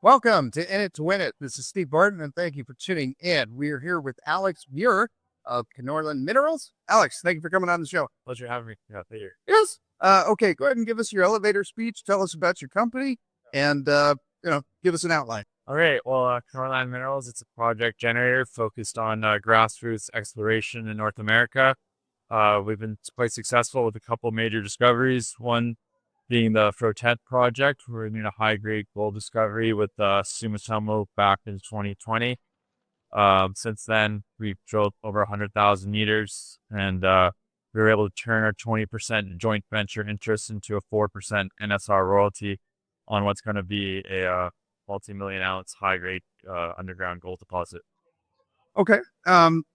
Welcome to In It to Win It. This is Steve Barton, and thank you for tuning in. We are here with Alex Muir of Kenorland Minerals. Alex, thank you for coming on the show. Pleasure having me. Yeah, thank you. Yes. Okay, go ahead and give us your elevator speech. Tell us about your company, and give us an outline. All right. Well, Kenorland Minerals, it's a project generator focused on grassroots exploration in North America. We've been quite successful with a couple major discoveries. One being the Frotet Project, where we made a high-grade gold discovery with Sumitomo back in 2020. Since then, we've drilled over 100,000 meters, and we were able to turn our 20% joint venture interest into a 4% NSR royalty on what's going to be a multi-million ounce high-grade underground gold deposit. Okay.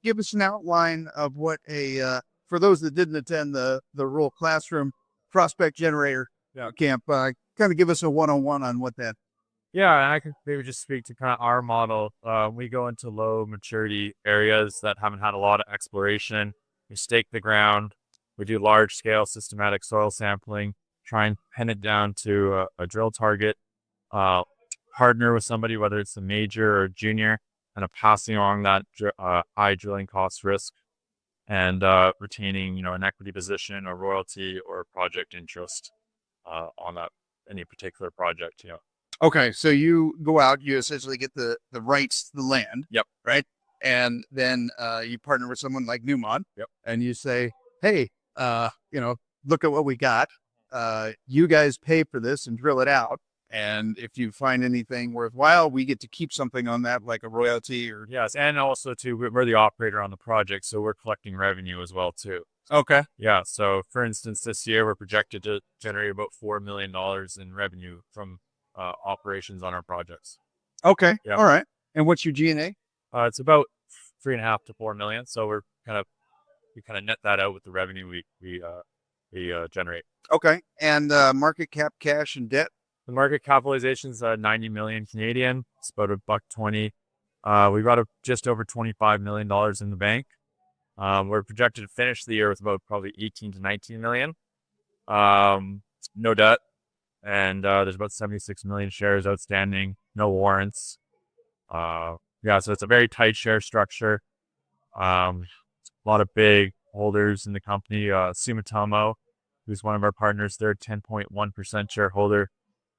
Give us an outline of what for those that didn't attend the rural classroom prospect generator camp, kind of give us a one-on-one on what that. Yeah, and I could maybe just speak to kind of our model. We go into low maturity areas that haven't had a lot of exploration. We stake the ground. We do large scale systematic soil sampling, try and pin it down to a drill target, partner with somebody, whether it's a major or junior, and passing along that high drilling cost risk and retaining, an equity position or royalty or project interest on that any particular project. Okay, so you go out, you essentially get the rights to the land. Yep. Right. And then you partner with someone like Newmont. Yep. And you say, hey, look at what we got. You guys pay for this and drill it out. And if you find anything worthwhile, we get to keep something on that, like a royalty or. Yes. And also too, we're the operator on the project, so we're collecting revenue as well too. Okay. Yeah. So for instance, this year we're projected to generate about $4 million in revenue from operations on our projects. Okay. Yep. All right. And what's your G&A? It's about 3.5 to 4 million. So we kind of net that out with the revenue we generate. Okay. And market cap, cash, and debt. The market capitalization is 90 million Canadian. It's about $1.20. We got just over $25 million in the bank. We're projected to finish the year with about probably 18 to 19 million. No debt. And there's about 76 million shares outstanding, no warrants. So it's a very tight share structure. A lot of big holders in the company. Sumitomo, who's one of our partners, they're 10.1% shareholder.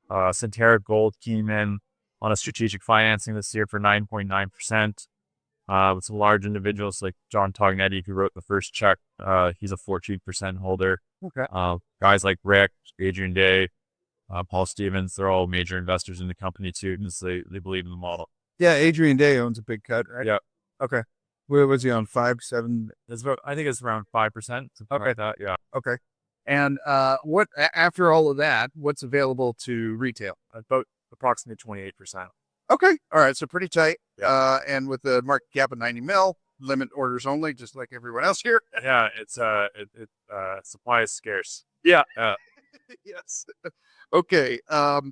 Centerra Gold came in on a strategic financing this year for 9.9%. With some large individuals like John Tognetti, who wrote the first check. He's a 14% holder. Okay. Guys like Rick, Adrian Day, Paul Stevens, they're all major investors in the company too, because they believe in the model. Yeah, Adrian Day owns a big cut, right? Yeah. Okay. Where was he on? 5, 7? I think it's around 5%. Okay. Like that. Yeah. Okay. And what after all of that, what's available to retail? About approximately 28%. Okay. All right. So pretty tight. Yeah. And with the market cap of 90 mil, limit orders only, just like everyone else here. Yeah. It's supply is scarce. Yeah. Yes. Okay. All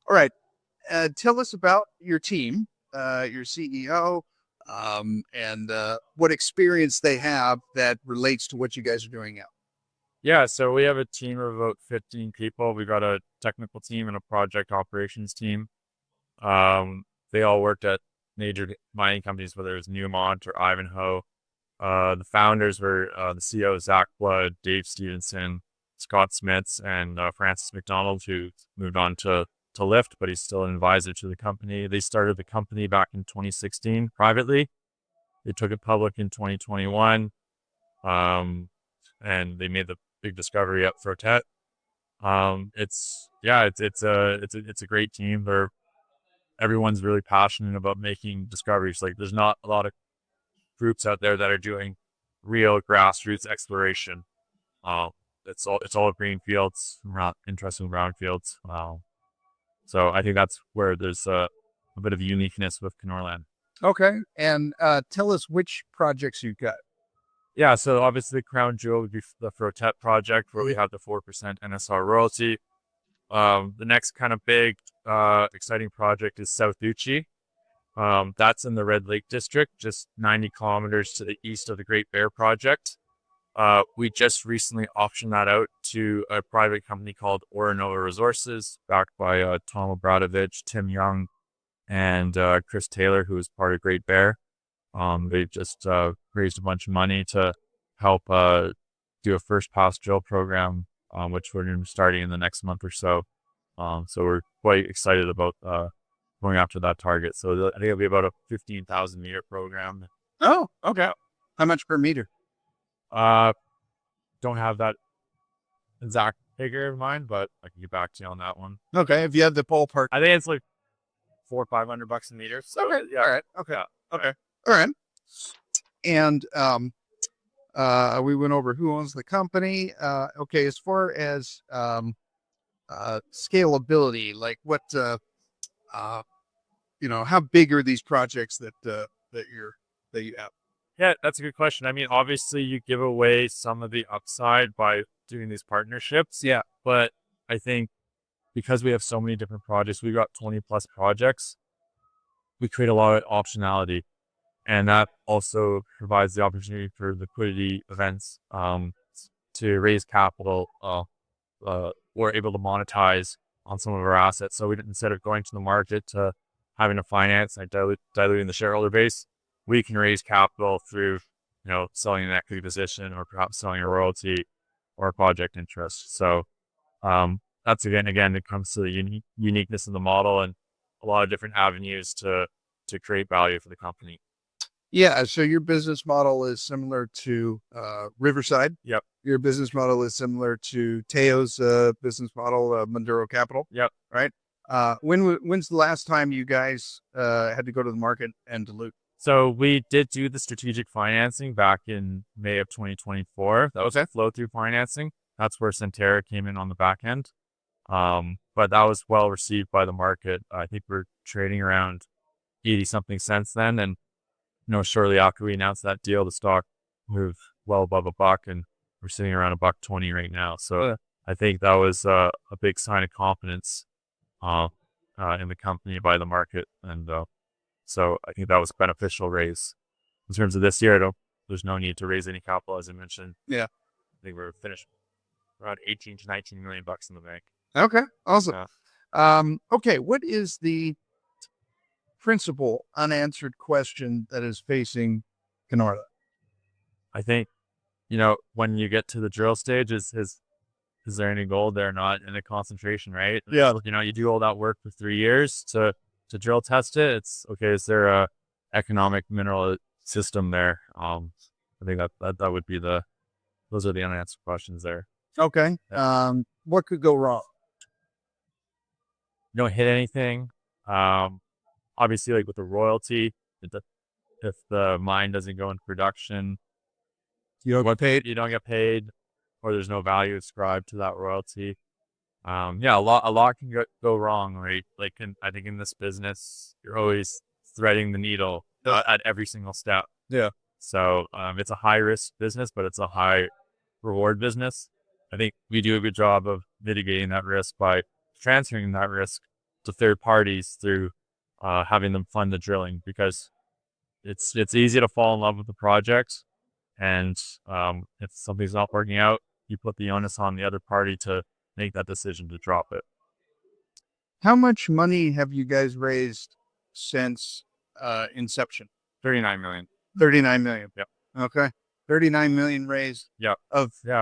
right. Tell us about your team, your CEO, and what experience they have that relates to what you guys are doing now. Yeah, so we have a team of about 15 people. We've got a technical team and a project operations team. They all worked at major mining companies, whether it was Newmont or Ivanhoe. The founders were the CEO, Zach Blood, Dave Stevenson, Scott Smits, and Francis McDonald, who moved on to Lyft, but he's still an advisor to the company. They started the company back in 2016 privately. They took it public in 2021, and they made the big discovery at Frotet. It's a great team. Everyone's really passionate about making discoveries. Like, there's not a lot of groups out there that are doing real grassroots exploration. It's all green fields, interesting brown fields. So I think that's where there's a bit of uniqueness with Kenorland. Okay. And tell us which projects you've got. Yeah, so obviously the crown jewel would be the Frotet Project, where we have the 4% NSR royalty. The next kind of big, exciting project is South Buchi. That's in the Red Lake District, just 90 kilometers to the east of the Great Bear Project. We just recently optioned that out to a private company called Orinoa Resources, backed by Tom Obradovich, Tim Young, and Chris Taylor, who is part of Great Bear. They've just raised a bunch of money to help do a first pass drill program, which we're going to be starting in the next month or so. So we're quite excited about going after that target. So I think it'll be about a 15,000 meter program. Oh, okay. How much per meter? Don't have that exact figure in mind, but I can get back to you on that one. Okay, if you have the ballpark. I think it's like $400 or $500 a meter. So, Okay, yeah. all right. Okay, Yeah. okay, all right. And we went over who owns the company. Okay, as far as scalability, like what how big are these projects that you have? Yeah, that's a good question. I mean, obviously you give away some of the upside by doing these partnerships. Yeah. But I think because we have so many different projects, we've got 20 plus projects, we create a lot of optionality. And that also provides the opportunity for liquidity events to raise capital. We're able to monetize on some of our assets. So instead of going to the market to having to finance and diluting the shareholder base, we can raise capital through, selling an equity position or perhaps selling a royalty or a project interest. So that's again, it comes to the uniqueness of the model and a lot of different avenues to create value for the company. Yeah. So your business model is similar to Riverside. Yep. Your business model is similar to Teo's business model, Maduro Capital. Yep. Right. When's the last time you guys had to go to the market and dilute? So we did do the strategic financing back in May of 2024. That was flow through financing. That's where Centerra came in on the back end. But that was well received by the market. I think we're trading around 80 something cents then. And, shortly after we announced that deal, the stock moved well above $1 and we're sitting around $1.20 right now. So I think that was a big sign of confidence in the company by the market. And so I think that was a beneficial raise. In terms of this year, there's no need to raise any capital, as I mentioned. Yeah. I think we're finished around 18 to 19 million bucks in the bank. Okay. Awesome. Yeah. Okay. What is the principal unanswered question that is facing Kenorland? I think, when you get to the drill stage, is there any gold there or not in the concentration, right? Yeah. You do all that work for 3 years to drill test it. It's okay. Is there a economic mineral system there? I think that would be those are the unanswered questions there. Okay. Yeah. What could go wrong? You don't hit anything. Obviously, like with the royalty, if the mine doesn't go into production, You don't get paid. you don't get paid, or there's no value ascribed to that royalty. Yeah, a lot can go wrong, right? Like I think in this business, you're always threading the needle at every single step. Yeah. So it's a high risk business, but it's a high reward business. I think we do a good job of mitigating that risk by transferring that risk to third parties through having them fund the drilling, because it's easy to fall in love with the project, and if something's not working out, you put the onus on the other party to make that decision to drop it. How much money have you guys raised since inception? 39 million. 39 million. Yep. Okay. 39 million raised. Yeah.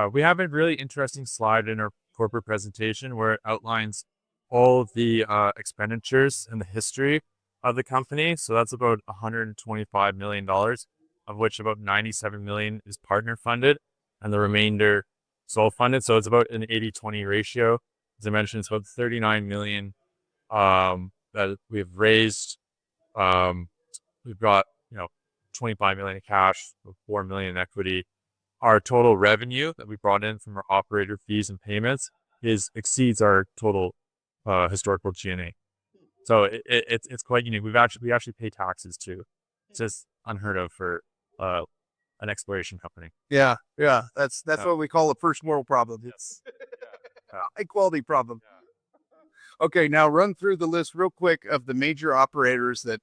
We have a really interesting slide in our corporate presentation where it outlines all of the expenditures and the history of the company. So that's about $125 million, of which about 97 million is partner funded and the remainder sole funded. So it's about an 80-20 ratio. As I mentioned, it's about 39 million that we've raised. We've got 25 million in cash, 4 million in equity. Our total revenue that we brought in from our operator fees and payments exceeds our total historical G&A. So it's quite unique. We actually pay taxes too. It's just unheard of for an exploration company. Yeah. That's what we call a first world problem. It's high quality problem. Okay, now run through the list real quick of the major operators that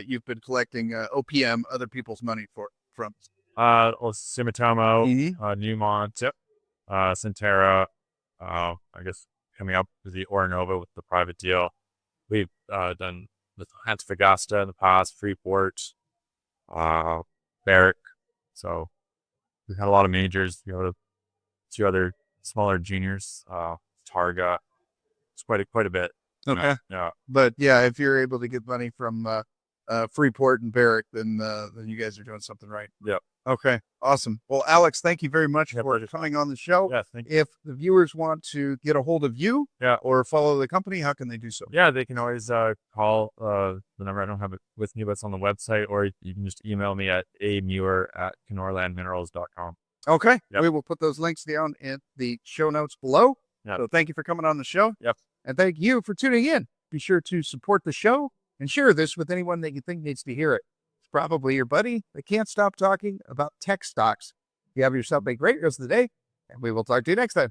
you've been collecting OPM, other people's money from. Sumitomo, Mm-hmm. Newmont, Centerra. I guess coming up with the Oronova with the private deal. We've done with Antofagasta in the past, Freeport, Barrick. So we've had a lot of majors. A few other smaller juniors, Targa. It's quite a bit. Okay. Yeah. But yeah, if you're able to get money from Freeport and Barrick, then you guys are doing something right. Yep. Okay. Awesome. Well, Alex, thank you very much for pleasure. coming on the show. Yeah, thank you. If the viewers want to get a hold of you or follow the company, how can they do so? Yeah, they can always call the number. I don't have it with me, but it's on the website, or you can just email me at amuir@kenorlandminerals.com. Okay. Yep. We will put those links down in the show notes below. Yep. So thank you for coming on the show. Yep. And thank you for tuning in. Be sure to support the show and share this with anyone that you think needs to hear it. It's probably your buddy that can't stop talking about tech stocks. You have yourself a great rest of the day, and we will talk to you next time.